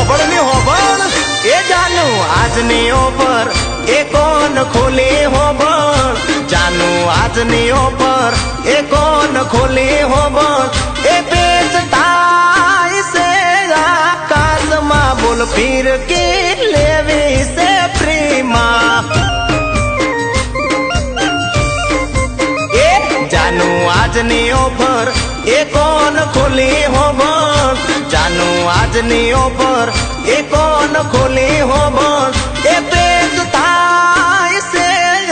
હોબળની હોબળ એ જાનું આજની ઓફર એ કોણ ખોલી હોબળ જાનું આજની ઓફર એ કોણ ખોલી હોબળ એ બેચતા સે આકાશમાં બોલ ફીર કે લેવી સે પ્રેમમાં એ જાનું આજની ઓફર એ કોણ ખોલી હોબળ જાનું આજની ઓફર એ કોણ ખોલી હોબળ એ બેચતા સે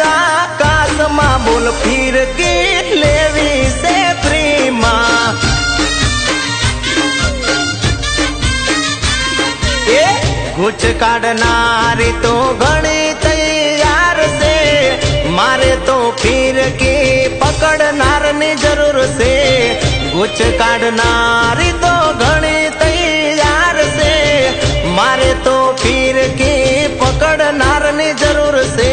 આકાશમાં બોલ ફીર કે લેવી સે પ્રેમમાં એ ગુચ કાઢનારી તો ઘણી તૈયાર છે મારે તો ફીર કે પકડનારની જરૂર છે ગુચ કાઢનારી તો ઘણી તૈયાર છે મારે તો ફીર કે પકડનારની જરૂર છે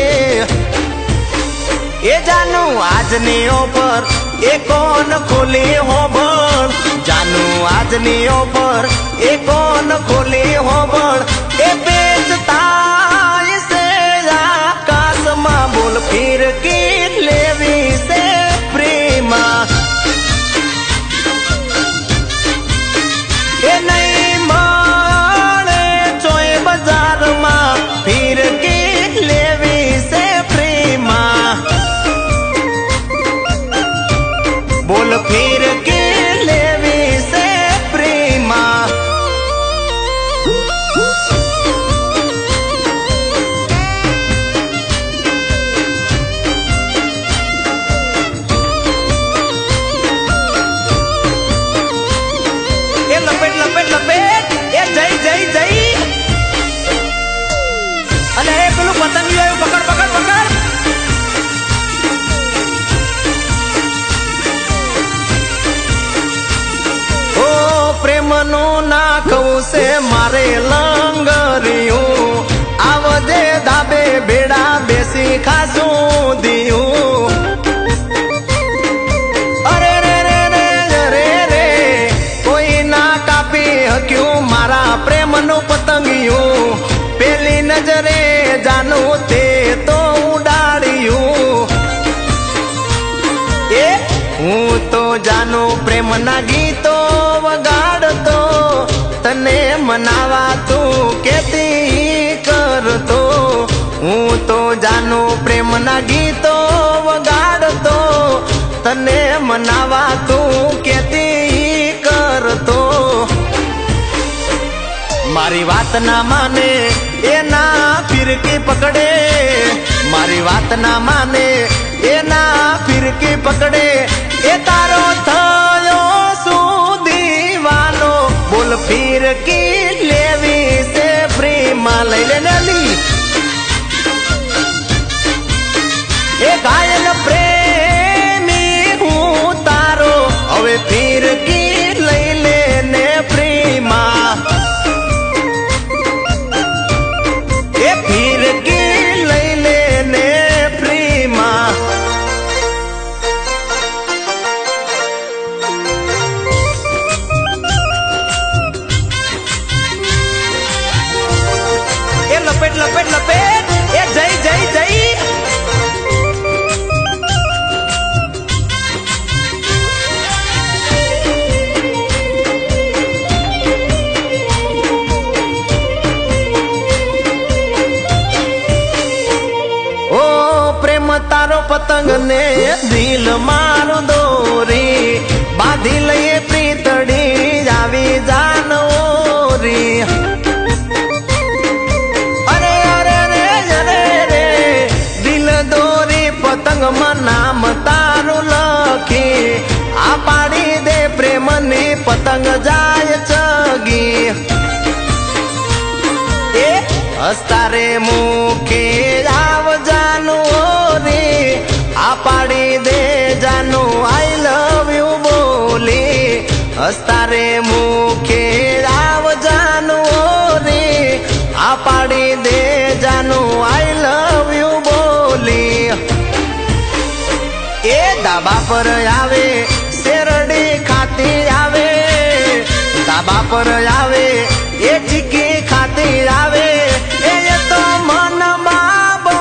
એ જાનું આજની ઓફર એ કોણ ખોલી હોબળ જાનું આજની ઓફર એ કોણ ખોલી હોબળ એ બેચતા સે આકાશમાં બોલ ફીર કે લેવી સે પ્રેમમાં એ નહીં મળે ચોય બજારમાં ફીર કે લેવી સે પ્રેમમાં બોલ ફીર કે લેવી સે પ્રેમમાં એ લપેટ લપેટ લપેટ એ જય જય જય અને એ પેલું પતંગિયું આવ્યું પકડ પકડ પકડ પ્રેમનું નાખવું છે મારે લંગરિયું આવજે ધાબે બેડા બેસી ખાસું દિયું અરે રે રે રે રે રે કોઈ ના કાપી હક્યું મારા પ્રેમનું પતંગિયું પેલી નજરે જાનું તે તો ઉડાડ્યું એ હું તો જાનું પ્રેમના ગીતો વગાડતો તને મનાવા તું કેતી કરતો હું તો જાનું પ્રેમના ગીતો વગાડતો તને મનાવા તું કેતી કરતો મારી વાત ના માને એના ફિરકી પકડે મારી વાત ના માને એના ફિરકી પકડે એ તારો થયો શું દીવાનો બોલ ફીર કી લેવી સે પ્રેમમાં લઈ લે નેલી એ ઘાયલ પ્રેમી હું તારો હવે ફીર કી લઈ લે ને પ્રેમમાં એ ફીર કી લઈ લે ને પ્રેમમાં લપેટ લપેટ લપેટ એ જય જય જય ઓ પ્રેમ તારો પતંગ ને દિલ મારું દોરી બાંધી લઈએ પ્રીતડી આવી જાનોરી પતંગમાં નામ તારું લખી આ પાડી દે પ્રેમની પતંગ જાય ચગી એ હસતા રે મુખે આવ જાનું રે આ પાડી દે જાનું આઈ લવ યુ બોલી હસતા રે મુખે આવ જાનું રે આ પાડી દે જાનું આઈ લવ યુ બોલી એ ધાબા પર આવે શેરડી ખાતી આવે ધાબા પર આવે એ ચીકી આવે એ તો મનમાં બહુ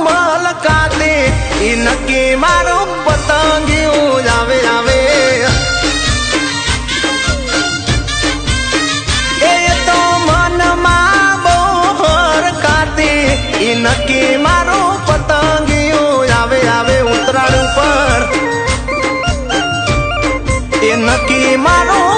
મલકાતી એ નક્કી મારું પતંગિયું આવે આવે એ તો મનમાં બહુ હરકાતી એ નક્કી મારું પતંગિયું આવે આવે ઉતરાણ ઉપર એ નક્કી મારું